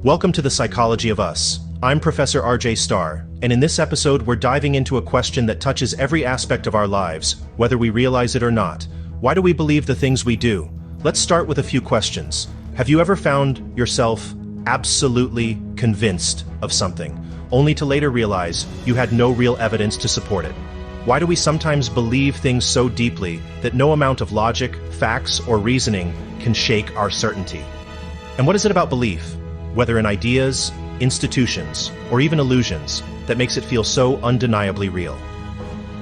Welcome to the Psychology of Us. I'm Professor RJ Starr, and in this episode we're diving into a question that touches every aspect of our lives, whether we realize it or not. Why do we believe the things we do? Let's start with a few questions. Have you ever found yourself absolutely convinced of something, only to later realize you had no real evidence to support it? Why do we sometimes believe things so deeply that no amount of logic, facts, or reasoning can shake our certainty? And what is it about belief, whether in ideas, institutions, or even illusions, that makes it feel so undeniably real?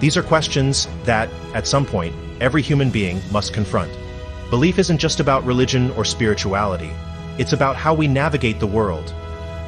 These are questions that, at some point, every human being must confront. Belief isn't just about religion or spirituality. It's about how we navigate the world.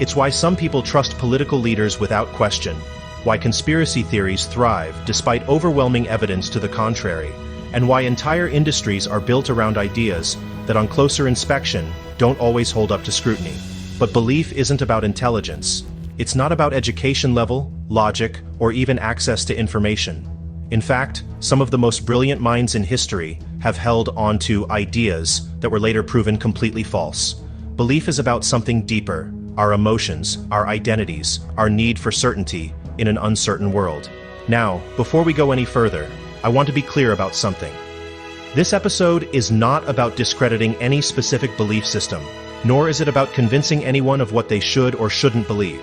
It's why some people trust political leaders without question, why conspiracy theories thrive despite overwhelming evidence to the contrary, and why entire industries are built around ideas that on closer inspection don't always hold up to scrutiny. But belief isn't about intelligence. It's not about education level, logic, or even access to information. In fact, some of the most brilliant minds in history have held onto ideas that were later proven completely false. Belief is about something deeper: our emotions, our identities, our need for certainty in an uncertain world. Now, before we go any further, I want to be clear about something. This episode is not about discrediting any specific belief system, nor is it about convincing anyone of what they should or shouldn't believe.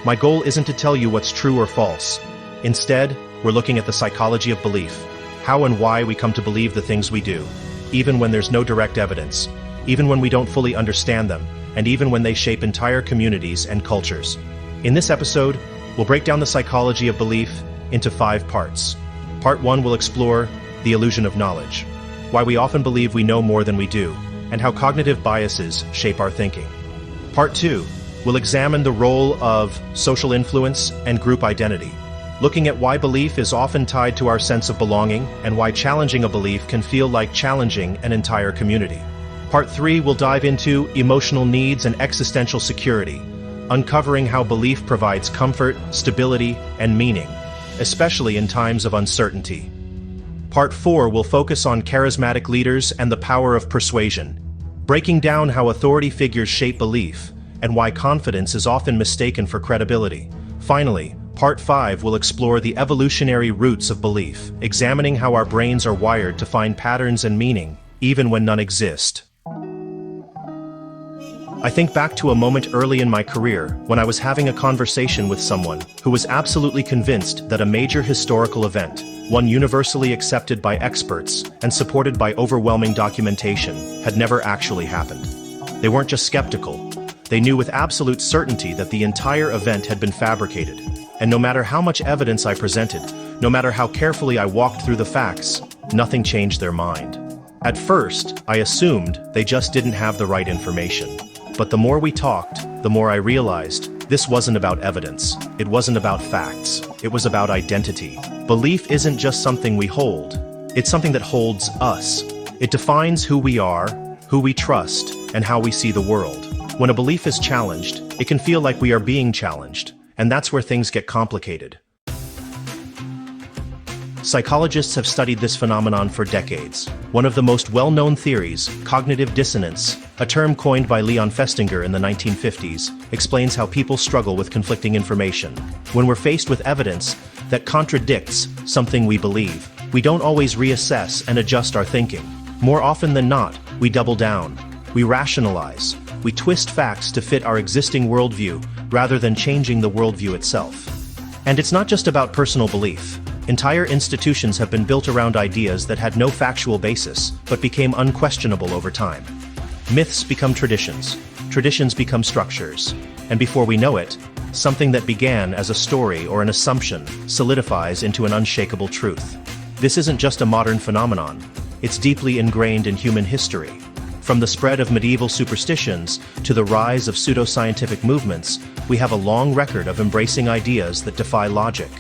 My goal isn't to tell you what's true or false. Instead, we're looking at the psychology of belief, how and why we come to believe the things we do, even when there's no direct evidence, even when we don't fully understand them, and even when they shape entire communities and cultures. In this episode, we'll break down the psychology of belief into 5 parts. Part 1 will explore the illusion of knowledge, why we often believe we know more than we do, and how cognitive biases shape our thinking. Part 2 will examine the role of social influence and group identity, looking at why belief is often tied to our sense of belonging and why challenging a belief can feel like challenging an entire community. Part 3 will dive into emotional needs and existential security, uncovering how belief provides comfort, stability, and meaning, especially in times of uncertainty. Part 4 will focus on charismatic leaders and the power of persuasion, breaking down how authority figures shape belief and why confidence is often mistaken for credibility. Finally, Part 5 will explore the evolutionary roots of belief, examining how our brains are wired to find patterns and meaning, even when none exist. I think back to a moment early in my career when I was having a conversation with someone who was absolutely convinced that a major historical event, one universally accepted by experts and supported by overwhelming documentation, had never actually happened. They weren't just skeptical. They knew with absolute certainty that the entire event had been fabricated. And no matter how much evidence I presented, no matter how carefully I walked through the facts, nothing changed their mind. At first, I assumed they just didn't have the right information. But the more we talked, the more I realized this wasn't about evidence. It wasn't about facts. It was about identity. Belief isn't just something we hold. It's something that holds us. It defines who we are, who we trust, and how we see the world. When a belief is challenged, it can feel like we are being challenged, and that's where things get complicated. Psychologists have studied this phenomenon for decades. One of the most well-known theories, cognitive dissonance, a term coined by Leon Festinger in the 1950s, explains how people struggle with conflicting information. When we're faced with evidence that contradicts something we believe, we don't always reassess and adjust our thinking. More often than not, we double down. We rationalize. We twist facts to fit our existing worldview rather than changing the worldview itself. And it's not just about personal belief. Entire institutions have been built around ideas that had no factual basis, but became unquestionable over time. Myths become traditions. Traditions become structures. And before we know it, something that began as a story or an assumption solidifies into an unshakable truth. This isn't just a modern phenomenon. It's deeply ingrained in human history. From the spread of medieval superstitions to the rise of pseudoscientific movements, we have a long record of embracing ideas that defy logic.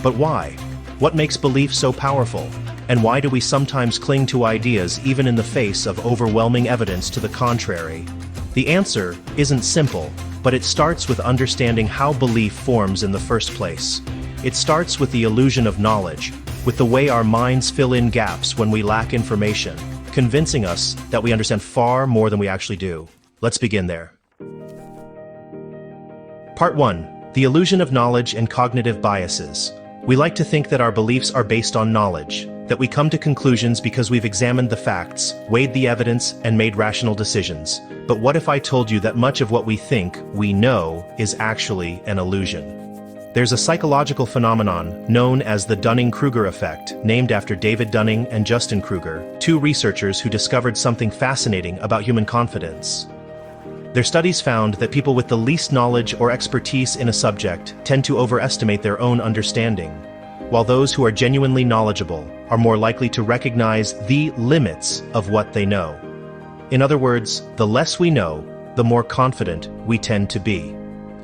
But why? What makes belief so powerful? And why do we sometimes cling to ideas even in the face of overwhelming evidence to the contrary? The answer isn't simple, but it starts with understanding how belief forms in the first place. It starts with the illusion of knowledge, with the way our minds fill in gaps when we lack information, convincing us that we understand far more than we actually do. Let's begin there. Part 1. The illusion of knowledge and cognitive biases. We like to think that our beliefs are based on knowledge, that we come to conclusions because we've examined the facts, weighed the evidence, and made rational decisions. But what if I told you that much of what we think we know is actually an illusion? There's a psychological phenomenon known as the Dunning-Kruger effect, named after David Dunning and Justin Kruger, two researchers who discovered something fascinating about human confidence. Their studies found that people with the least knowledge or expertise in a subject tend to overestimate their own understanding, while those who are genuinely knowledgeable are more likely to recognize the limits of what they know. In other words, the less we know, the more confident we tend to be.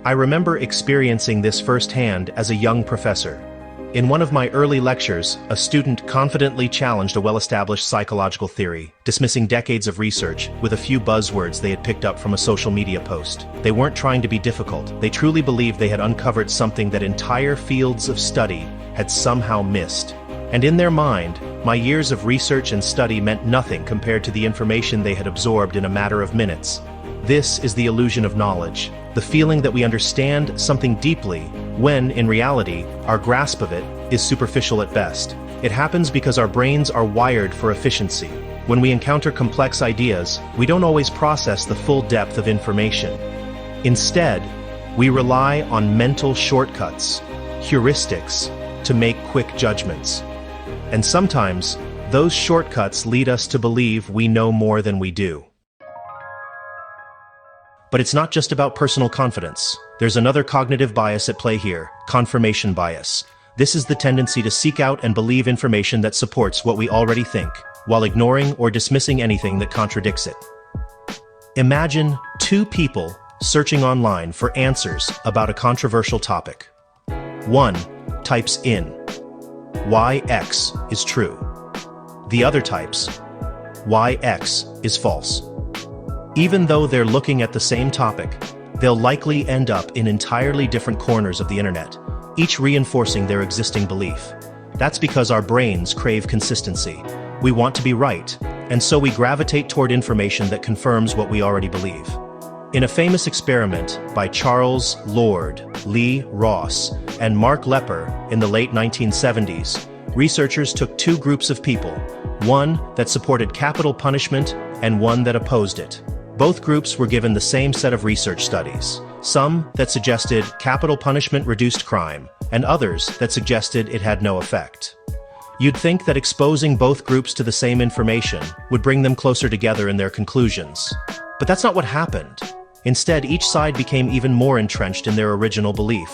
I remember experiencing this firsthand as a young professor. In one of my early lectures, a student confidently challenged a well-established psychological theory, dismissing decades of research with a few buzzwords they had picked up from a social media post. They weren't trying to be difficult. They truly believed they had uncovered something that entire fields of study had somehow missed. And in their mind, my years of research and study meant nothing compared to the information they had absorbed in a matter of minutes. This is the illusion of knowledge, the feeling that we understand something deeply, when, in reality, our grasp of it is superficial at best. It happens because our brains are wired for efficiency. When we encounter complex ideas, we don't always process the full depth of information. Instead, we rely on mental shortcuts, heuristics, to make quick judgments. And sometimes, those shortcuts lead us to believe we know more than we do. But it's not just about personal confidence. There's another cognitive bias at play here, confirmation bias. This is the tendency to seek out and believe information that supports what we already think, while ignoring or dismissing anything that contradicts it. Imagine two people searching online for answers about a controversial topic. One types in, "Why X is true." The other types, "Why X is false." Even though they're looking at the same topic, they'll likely end up in entirely different corners of the internet, each reinforcing their existing belief. That's because our brains crave consistency. We want to be right, and so we gravitate toward information that confirms what we already believe. In a famous experiment by Charles Lord, Lee Ross, and Mark Lepper in the late 1970s, researchers took two groups of people, one that supported capital punishment and one that opposed it. Both groups were given the same set of research studies, some that suggested capital punishment reduced crime, and others that suggested it had no effect. You'd think that exposing both groups to the same information would bring them closer together in their conclusions. But that's not what happened. Instead, each side became even more entrenched in their original belief.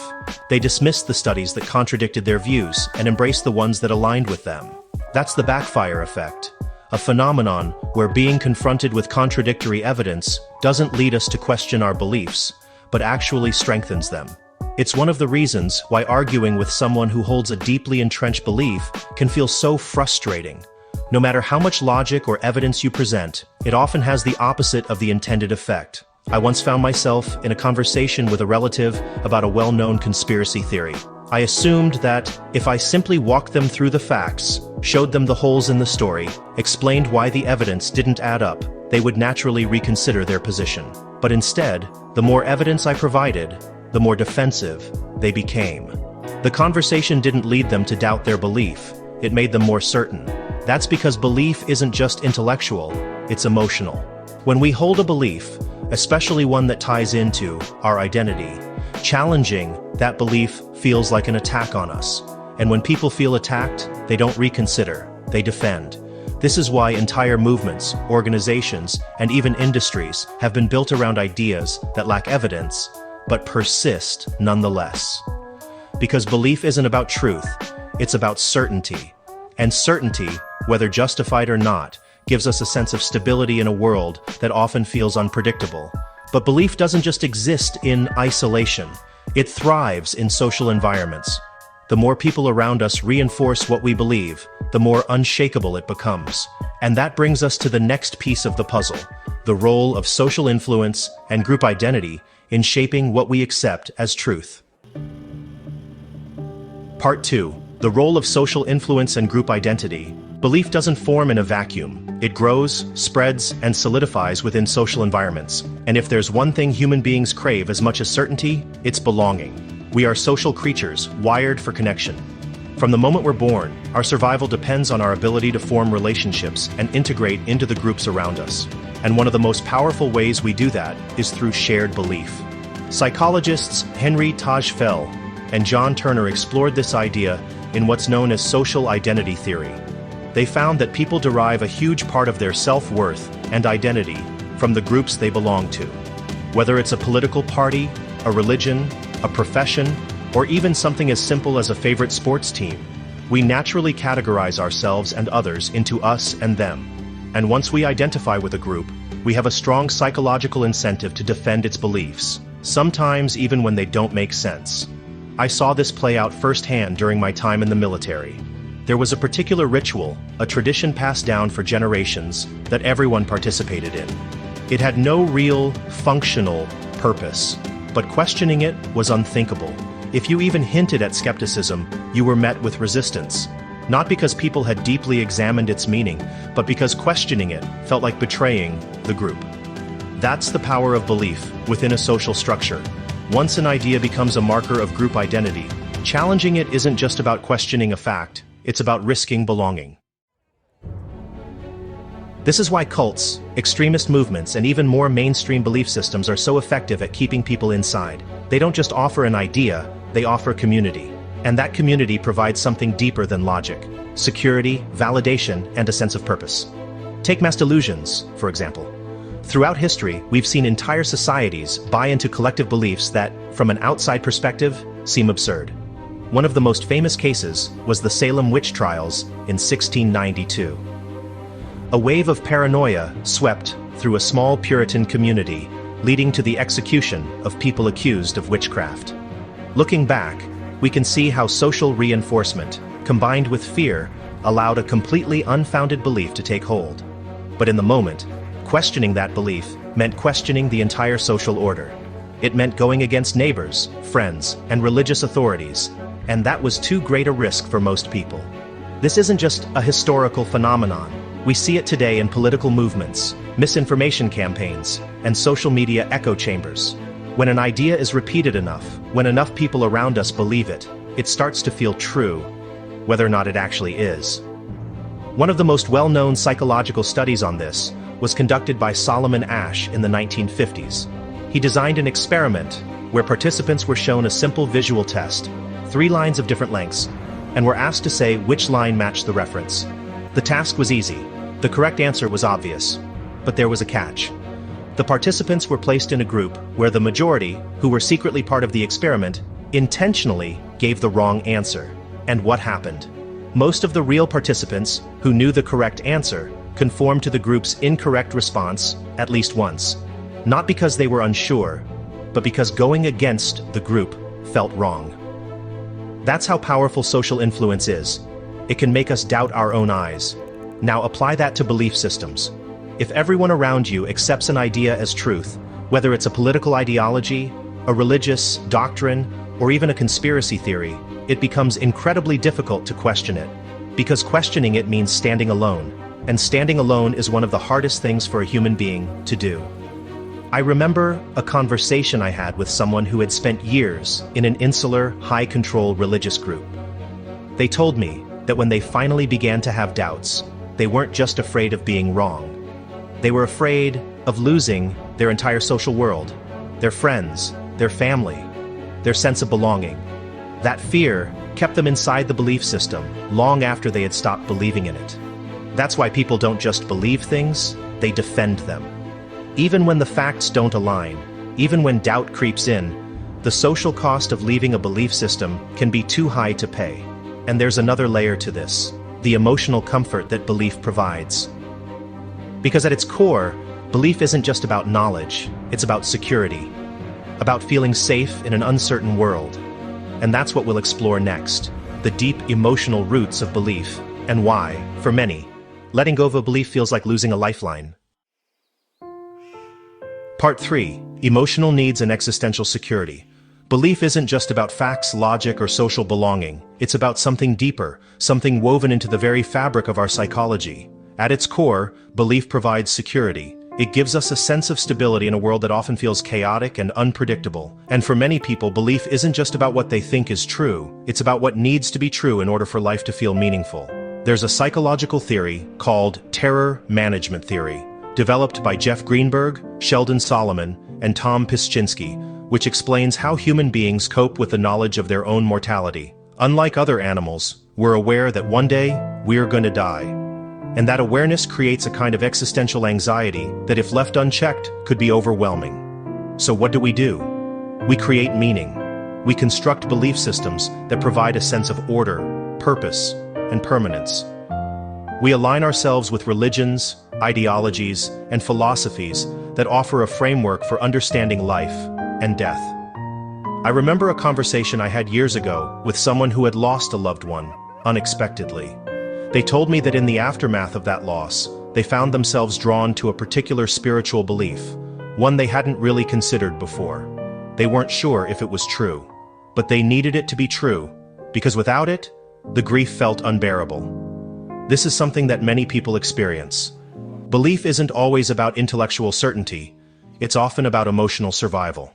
They dismissed the studies that contradicted their views and embraced the ones that aligned with them. That's the backfire effect, a phenomenon where being confronted with contradictory evidence doesn't lead us to question our beliefs, but actually strengthens them. It's one of the reasons why arguing with someone who holds a deeply entrenched belief can feel so frustrating. No matter how much logic or evidence you present, it often has the opposite of the intended effect. I once found myself in a conversation with a relative about a well-known conspiracy theory. I assumed that if I simply walked them through the facts, showed them the holes in the story, explained why the evidence didn't add up, they would naturally reconsider their position. But instead, the more evidence I provided, the more defensive they became. The conversation didn't lead them to doubt their belief, it made them more certain. That's because belief isn't just intellectual, it's emotional. When we hold a belief, especially one that ties into our identity, challenging that belief feels like an attack on us. And when people feel attacked, they don't reconsider, they defend. This is why entire movements, organizations, and even industries have been built around ideas that lack evidence, but persist nonetheless. Because belief isn't about truth, it's about certainty. And certainty, whether justified or not, gives us a sense of stability in a world that often feels unpredictable. But belief doesn't just exist in isolation. It thrives in social environments. The more people around us reinforce what we believe, the more unshakable it becomes. And that brings us to the next piece of the puzzle, the role of social influence and group identity in shaping what we accept as truth. Part 2. The role of social influence and group identity. Belief doesn't form in a vacuum. It grows, spreads, and solidifies within social environments. And if there's one thing human beings crave as much as certainty, it's belonging. We are social creatures, wired for connection. From the moment we're born, our survival depends on our ability to form relationships and integrate into the groups around us. And one of the most powerful ways we do that is through shared belief. Psychologists Henry Tajfel and John Turner explored this idea in what's known as social identity theory. They found that people derive a huge part of their self-worth and identity from the groups they belong to. Whether it's a political party, a religion, a profession, or even something as simple as a favorite sports team, we naturally categorize ourselves and others into us and them. And once we identify with a group, we have a strong psychological incentive to defend its beliefs, sometimes even when they don't make sense. I saw this play out firsthand during my time in the military. There was a particular ritual, a tradition passed down for generations, that everyone participated in. It had no real, functional purpose, but questioning it was unthinkable. If you even hinted at skepticism, you were met with resistance. Not because people had deeply examined its meaning, but because questioning it felt like betraying the group. That's the power of belief within a social structure. Once an idea becomes a marker of group identity, challenging it isn't just about questioning a fact, it's about risking belonging. This is why cults, extremist movements, and even more mainstream belief systems are so effective at keeping people inside. They don't just offer an idea, they offer community. And that community provides something deeper than logic: security, validation, and a sense of purpose. Take mass delusions, for example. Throughout history, we've seen entire societies buy into collective beliefs that, from an outside perspective, seem absurd. One of the most famous cases was the Salem witch trials in 1692. A wave of paranoia swept through a small Puritan community, leading to the execution of people accused of witchcraft. Looking back, we can see how social reinforcement, combined with fear, allowed a completely unfounded belief to take hold. But in the moment, questioning that belief meant questioning the entire social order. It meant going against neighbors, friends, and religious authorities, and that was too great a risk for most people. This isn't just a historical phenomenon. We see it today in political movements, misinformation campaigns, and social media echo chambers. When an idea is repeated enough, when enough people around us believe it, it starts to feel true, whether or not it actually is. One of the most well-known psychological studies on this was conducted by Solomon Asch in the 1950s. He designed an experiment where participants were shown a simple visual test, 3 lines of different lengths, and were asked to say which line matched the reference. The task was easy. The correct answer was obvious. But there was a catch. The participants were placed in a group where the majority, who were secretly part of the experiment, intentionally gave the wrong answer. And what happened? Most of the real participants, who knew the correct answer, conformed to the group's incorrect response at least once. Not because they were unsure, but because going against the group felt wrong. That's how powerful social influence is. It can make us doubt our own eyes. Now apply that to belief systems. If everyone around you accepts an idea as truth, whether it's a political ideology, a religious doctrine, or even a conspiracy theory, it becomes incredibly difficult to question it. Because questioning it means standing alone, and standing alone is one of the hardest things for a human being to do. I remember a conversation I had with someone who had spent years in an insular, high-control religious group. They told me that when they finally began to have doubts, they weren't just afraid of being wrong. They were afraid of losing their entire social world, their friends, their family, their sense of belonging. That fear kept them inside the belief system long after they had stopped believing in it. That's why people don't just believe things, they defend them. Even when the facts don't align, even when doubt creeps in, the social cost of leaving a belief system can be too high to pay. And there's another layer to this: the emotional comfort that belief provides. Because at its core, belief isn't just about knowledge, it's about security, about feeling safe in an uncertain world. And that's what we'll explore next: the deep emotional roots of belief, and why, for many, letting go of a belief feels like losing a lifeline. Part 3: Emotional Needs and Existential Security. Belief isn't just about facts, logic, or social belonging. It's about something deeper, something woven into the very fabric of our psychology. At its core, belief provides security. It gives us a sense of stability in a world that often feels chaotic and unpredictable. And for many people, belief isn't just about what they think is true, it's about what needs to be true in order for life to feel meaningful. There's a psychological theory called terror management theory, developed by Jeff Greenberg, Sheldon Solomon, and Tom Pischinsky, which explains how human beings cope with the knowledge of their own mortality. Unlike other animals, we're aware that one day, we're going to die. And that awareness creates a kind of existential anxiety that, if left unchecked, could be overwhelming. So what do? We create meaning. We construct belief systems that provide a sense of order, purpose, and permanence. We align ourselves with religions, ideologies, and philosophies that offer a framework for understanding life and death. I remember a conversation I had years ago with someone who had lost a loved one, unexpectedly. They told me that in the aftermath of that loss, they found themselves drawn to a particular spiritual belief, one they hadn't really considered before. They weren't sure if it was true, but they needed it to be true, because without it, the grief felt unbearable. This is something that many people experience. Belief isn't always about intellectual certainty, it's often about emotional survival.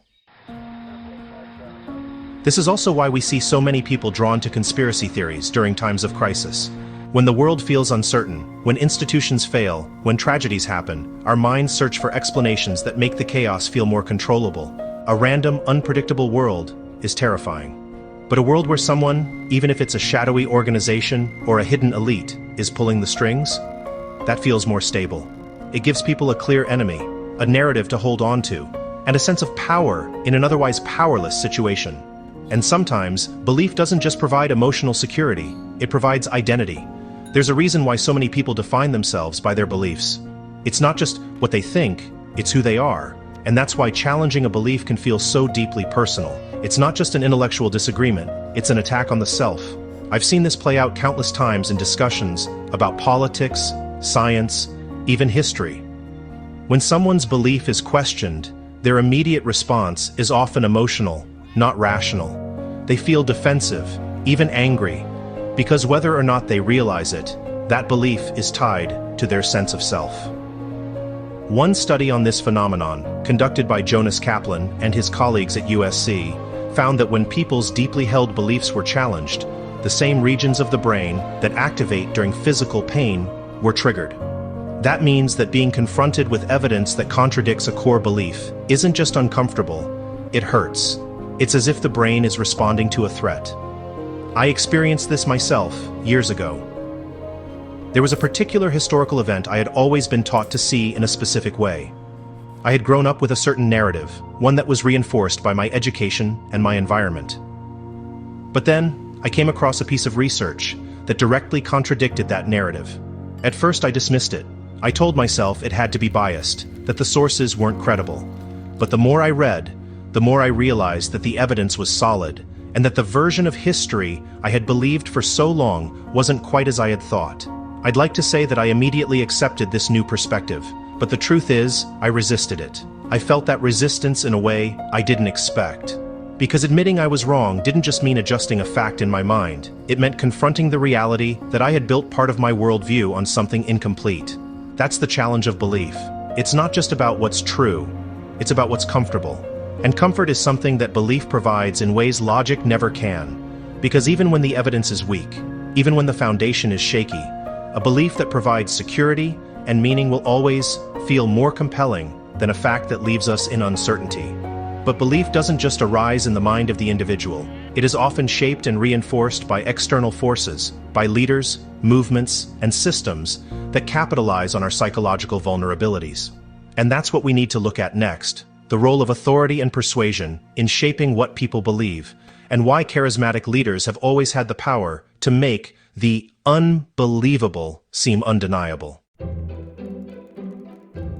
This is also why we see so many people drawn to conspiracy theories during times of crisis. When the world feels uncertain, when institutions fail, when tragedies happen, our minds search for explanations that make the chaos feel more controllable. A random, unpredictable world is terrifying. But a world where someone, even if it's a shadowy organization or a hidden elite, is pulling the strings, that feels more stable. It gives people a clear enemy, a narrative to hold on to, and a sense of power in an otherwise powerless situation. And sometimes, belief doesn't just provide emotional security, it provides identity. There's a reason why so many people define themselves by their beliefs. It's not just what they think, it's who they are. And that's why challenging a belief can feel so deeply personal. It's not just an intellectual disagreement, it's an attack on the self. I've seen this play out countless times in discussions about politics, science, even history. When someone's belief is questioned, their immediate response is often emotional, not rational. They feel defensive, even angry, because whether or not they realize it, that belief is tied to their sense of self. One study on this phenomenon, conducted by Jonas Kaplan and his colleagues at USC, found that when people's deeply held beliefs were challenged, the same regions of the brain that activate during physical pain were triggered. That means that being confronted with evidence that contradicts a core belief isn't just uncomfortable, it hurts. It's as if the brain is responding to a threat. I experienced this myself years ago. There was a particular historical event I had always been taught to see in a specific way. I had grown up with a certain narrative, one that was reinforced by my education and my environment. But then, I came across a piece of research that directly contradicted that narrative. At first I dismissed it. I told myself it had to be biased, that the sources weren't credible. But the more I read, the more I realized that the evidence was solid, and that the version of history I had believed for so long wasn't quite as I had thought. I'd like to say that I immediately accepted this new perspective, but the truth is, I resisted it. I felt that resistance in a way I didn't expect. Because admitting I was wrong didn't just mean adjusting a fact in my mind, it meant confronting the reality that I had built part of my worldview on something incomplete. That's the challenge of belief. It's not just about what's true, it's about what's comfortable. And comfort is something that belief provides in ways logic never can. Because even when the evidence is weak, even when the foundation is shaky, a belief that provides security and meaning will always feel more compelling than a fact that leaves us in uncertainty. But belief doesn't just arise in the mind of the individual. It is often shaped and reinforced by external forces, by leaders, movements, and systems that capitalize on our psychological vulnerabilities. And that's what we need to look at next. The role of authority and persuasion in shaping what people believe, and why charismatic leaders have always had the power to make the unbelievable seem undeniable.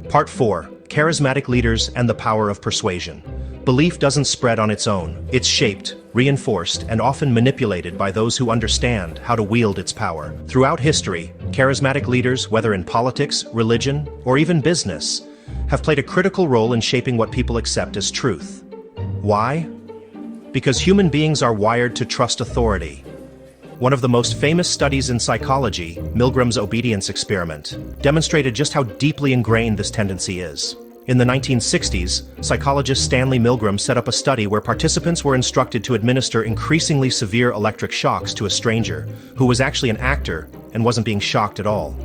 Part 4. Charismatic leaders and the power of persuasion. Belief doesn't spread on its own. It's shaped, reinforced, and often manipulated by those who understand how to wield its power. Throughout history, charismatic leaders, whether in politics, religion, or even business, have played a critical role in shaping what people accept as truth. Why? Because human beings are wired to trust authority. One of the most famous studies in psychology, Milgram's obedience experiment, demonstrated just how deeply ingrained this tendency is. In the 1960s, psychologist Stanley Milgram set up a study where participants were instructed to administer increasingly severe electric shocks to a stranger, who was actually an actor and wasn't being shocked at all.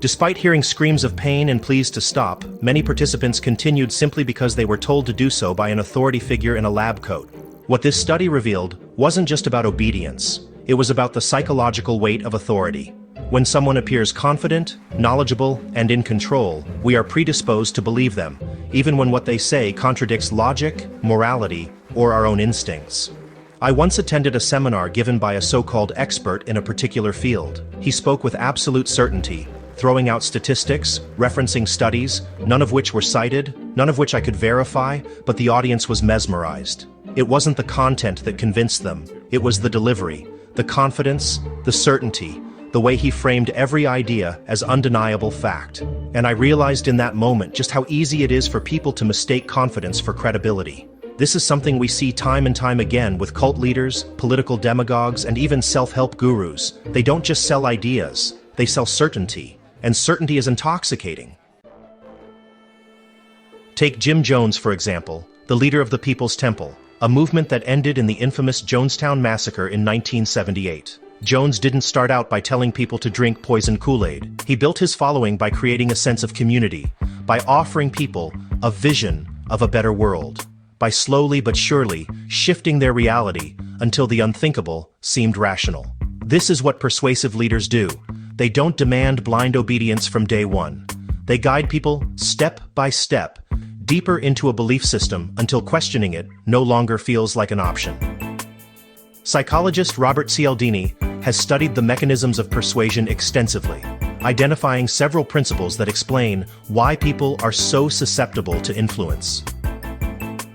Despite hearing screams of pain and pleas to stop, many participants continued simply because they were told to do so by an authority figure in a lab coat. What this study revealed wasn't just about obedience, it was about the psychological weight of authority. When someone appears confident, knowledgeable, and in control, we are predisposed to believe them, even when what they say contradicts logic, morality, or our own instincts. I once attended a seminar given by a so-called expert in a particular field. He spoke with absolute certainty, throwing out statistics, referencing studies, none of which were cited, none of which I could verify, but the audience was mesmerized. It wasn't the content that convinced them, it was the delivery, the confidence, the certainty, the way he framed every idea as undeniable fact. And I realized in that moment just how easy it is for people to mistake confidence for credibility. This is something we see time and time again with cult leaders, political demagogues, and even self-help gurus. They don't just sell ideas, they sell certainty, and certainty is intoxicating. Take Jim Jones, for example, the leader of the People's Temple, a movement that ended in the infamous Jonestown Massacre in 1978. Jones didn't start out by telling people to drink poison Kool-Aid. He built his following by creating a sense of community, by offering people a vision of a better world, by slowly but surely shifting their reality until the unthinkable seemed rational. This is what persuasive leaders do. They don't demand blind obedience from day one. They guide people step by step, deeper into a belief system until questioning it no longer feels like an option. Psychologist Robert Cialdini has studied the mechanisms of persuasion extensively, identifying several principles that explain why people are so susceptible to influence.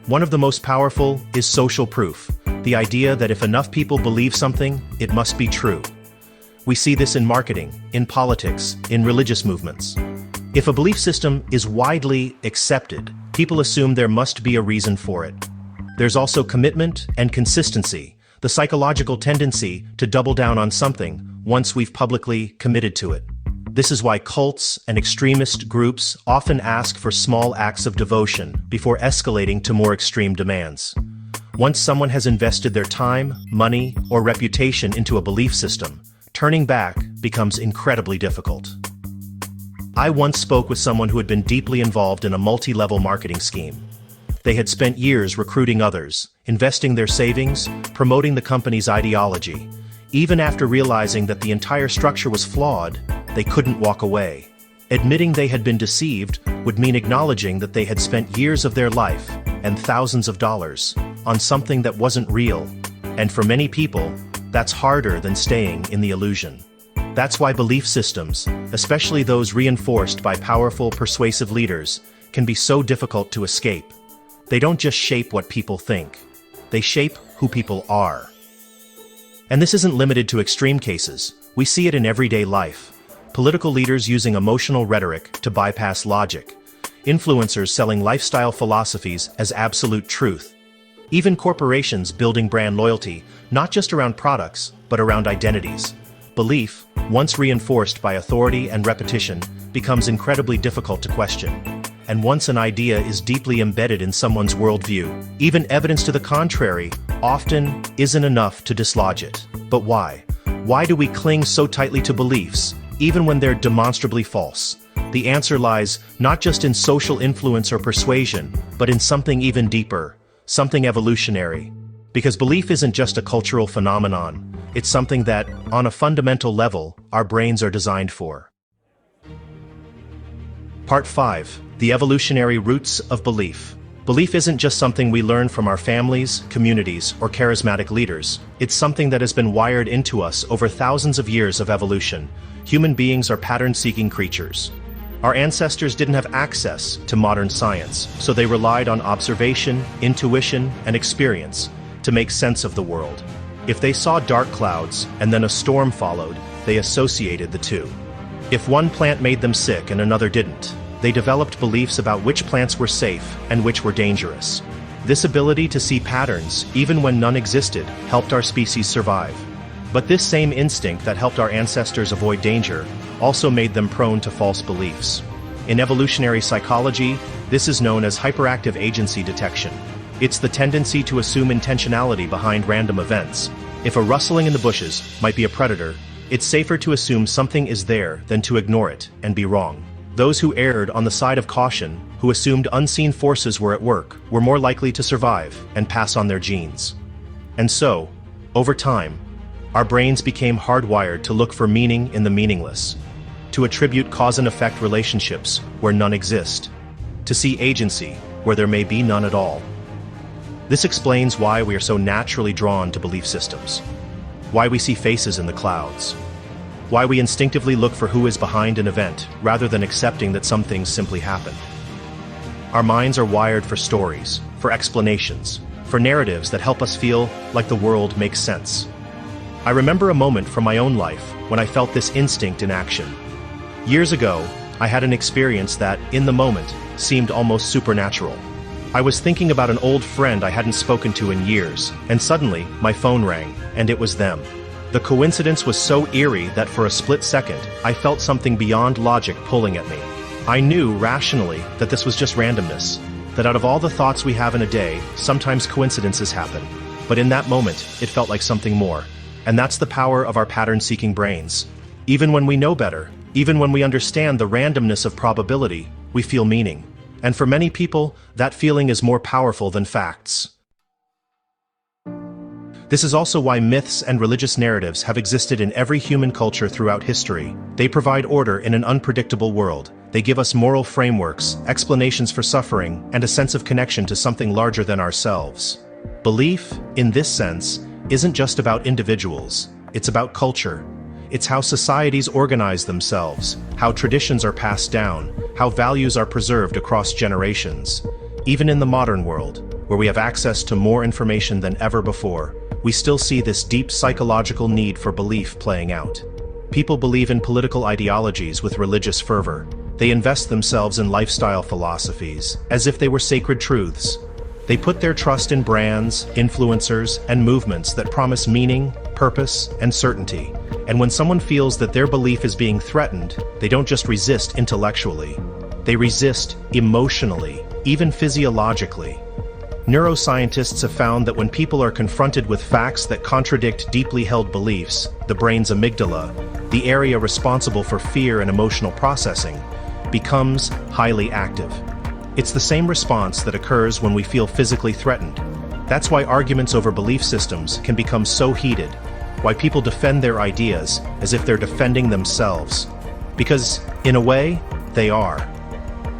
One of the most powerful is social proof, the idea that if enough people believe something, it must be true. We see this in marketing, in politics, in religious movements. If a belief system is widely accepted, people assume there must be a reason for it. There's also commitment and consistency, the psychological tendency to double down on something once we've publicly committed to it. This is why cults and extremist groups often ask for small acts of devotion before escalating to more extreme demands. Once someone has invested their time, money, or reputation into a belief system, turning back becomes incredibly difficult. I once spoke with someone who had been deeply involved in a multi-level marketing scheme. They had spent years recruiting others, investing their savings, promoting the company's ideology. Even after realizing that the entire structure was flawed, they couldn't walk away. Admitting they had been deceived would mean acknowledging that they had spent years of their life, and thousands of dollars, on something that wasn't real. And for many people, that's harder than staying in the illusion. That's why belief systems, especially those reinforced by powerful, persuasive leaders, can be so difficult to escape. They don't just shape what people think, they shape who people are. And this isn't limited to extreme cases, we see it in everyday life. Political leaders using emotional rhetoric to bypass logic. Influencers selling lifestyle philosophies as absolute truth. Even corporations building brand loyalty, not just around products, but around identities. Belief, once reinforced by authority and repetition, becomes incredibly difficult to question. And once an idea is deeply embedded in someone's worldview, even evidence to the contrary often isn't enough to dislodge it. But why? Why do we cling so tightly to beliefs, even when they're demonstrably false? The answer lies not just in social influence or persuasion, but in something even deeper, something evolutionary. Because belief isn't just a cultural phenomenon, it's something that, on a fundamental level, our brains are designed for. Part 5. The evolutionary roots of belief. Belief isn't just something we learn from our families, communities, or charismatic leaders. It's something that has been wired into us over thousands of years of evolution. Human beings are pattern-seeking creatures. Our ancestors didn't have access to modern science, so they relied on observation, intuition, and experience to make sense of the world. If they saw dark clouds and then a storm followed, they associated the two. If one plant made them sick and another didn't, they developed beliefs about which plants were safe and which were dangerous. This ability to see patterns, even when none existed, helped our species survive. But this same instinct that helped our ancestors avoid danger also made them prone to false beliefs. In evolutionary psychology, this is known as hyperactive agency detection. It's the tendency to assume intentionality behind random events. If a rustling in the bushes might be a predator, it's safer to assume something is there than to ignore it and be wrong. Those who erred on the side of caution, who assumed unseen forces were at work, were more likely to survive and pass on their genes. And so, over time, our brains became hardwired to look for meaning in the meaningless, to attribute cause and effect relationships where none exist, to see agency where there may be none at all. This explains why we are so naturally drawn to belief systems, why we see faces in the clouds, why we instinctively look for who is behind an event rather than accepting that some things simply happened. Our minds are wired for stories, for explanations, for narratives that help us feel like the world makes sense. I remember a moment from my own life when I felt this instinct in action. Years ago, I had an experience that, in the moment, seemed almost supernatural. I was thinking about an old friend I hadn't spoken to in years, and suddenly, my phone rang, and it was them. The coincidence was so eerie that for a split second, I felt something beyond logic pulling at me. I knew, rationally, that this was just randomness, that out of all the thoughts we have in a day, sometimes coincidences happen. But in that moment, it felt like something more. And that's the power of our pattern-seeking brains. Even when we know better, even when we understand the randomness of probability, we feel meaning. And for many people, that feeling is more powerful than facts. This is also why myths and religious narratives have existed in every human culture throughout history. They provide order in an unpredictable world. They give us moral frameworks, explanations for suffering, and a sense of connection to something larger than ourselves. Belief, in this sense, isn't just about individuals. It's about culture. It's how societies organize themselves, how traditions are passed down, how values are preserved across generations. Even in the modern world, where we have access to more information than ever before, we still see this deep psychological need for belief playing out. People believe in political ideologies with religious fervor. They invest themselves in lifestyle philosophies, as if they were sacred truths. They put their trust in brands, influencers, and movements that promise meaning, purpose, and certainty. And when someone feels that their belief is being threatened, they don't just resist intellectually. They resist emotionally, even physiologically. Neuroscientists have found that when people are confronted with facts that contradict deeply held beliefs, the brain's amygdala, the area responsible for fear and emotional processing, becomes highly active. It's the same response that occurs when we feel physically threatened. That's why arguments over belief systems can become so heated, why people defend their ideas as if they're defending themselves. Because, in a way, they are.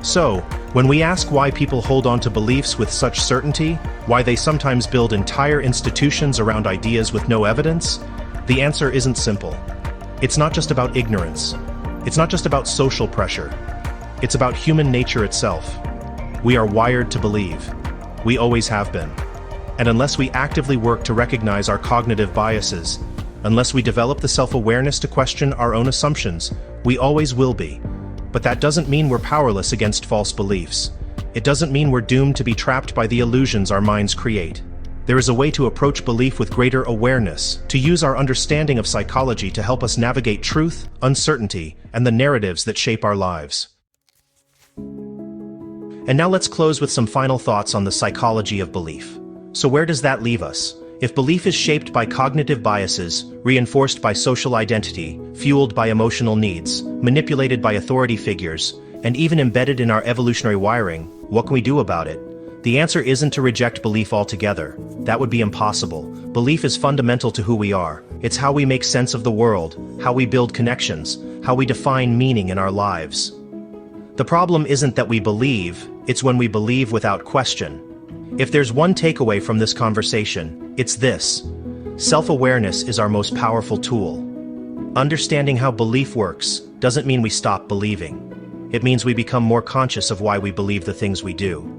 So, when we ask why people hold on to beliefs with such certainty, why they sometimes build entire institutions around ideas with no evidence, the answer isn't simple. It's not just about ignorance. It's not just about social pressure. It's about human nature itself. We are wired to believe. We always have been. And unless we actively work to recognize our cognitive biases, unless we develop the self-awareness to question our own assumptions, we always will be. But that doesn't mean we're powerless against false beliefs. It doesn't mean we're doomed to be trapped by the illusions our minds create. There is a way to approach belief with greater awareness, to use our understanding of psychology to help us navigate truth, uncertainty, and the narratives that shape our lives. And now let's close with some final thoughts on the psychology of belief. So where does that leave us? If belief is shaped by cognitive biases, reinforced by social identity, fueled by emotional needs, manipulated by authority figures, and even embedded in our evolutionary wiring, what can we do about it? The answer isn't to reject belief altogether. That would be impossible. Belief is fundamental to who we are. It's how we make sense of the world, how we build connections, how we define meaning in our lives. The problem isn't that we believe, it's when we believe without question. If there's one takeaway from this conversation, it's this: self-awareness is our most powerful tool. Understanding how belief works doesn't mean we stop believing. It means we become more conscious of why we believe the things we do.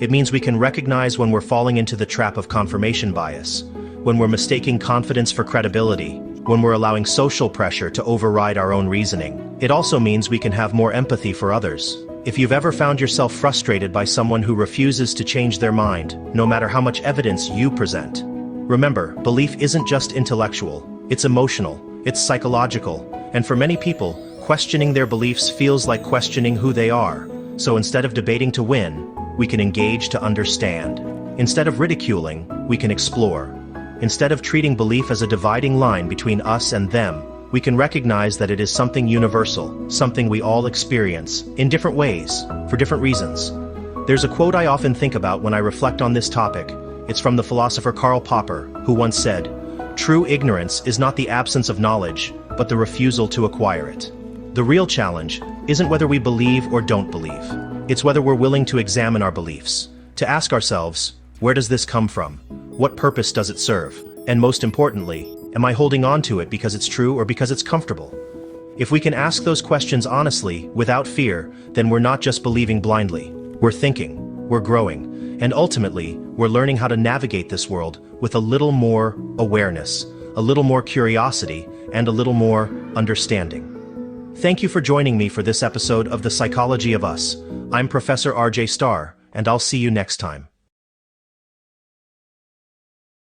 It means we can recognize when we're falling into the trap of confirmation bias, when we're mistaking confidence for credibility, when we're allowing social pressure to override our own reasoning. It also means we can have more empathy for others. If you've ever found yourself frustrated by someone who refuses to change their mind, no matter how much evidence you present, remember, belief isn't just intellectual, It's emotional, it's psychological, and for many people, questioning their beliefs feels like questioning who they are. So instead of debating to win, we can engage to understand. Instead of ridiculing, we can explore. Instead of treating belief as a dividing line between us and them, we can recognize that it is something universal, something we all experience, in different ways, for different reasons. There's a quote I often think about when I reflect on this topic. It's from the philosopher Karl Popper, who once said, "True ignorance is not the absence of knowledge, but the refusal to acquire it." The real challenge isn't whether we believe or don't believe. It's whether we're willing to examine our beliefs, to ask ourselves, where does this come from? What purpose does it serve? And most importantly, am I holding on to it because it's true or because it's comfortable? If we can ask those questions honestly, without fear, then we're not just believing blindly. We're thinking, we're growing, and ultimately, we're learning how to navigate this world with a little more awareness, a little more curiosity, and a little more understanding. Thank you for joining me for this episode of The Psychology of Us. I'm Professor RJ Starr, and I'll see you next time.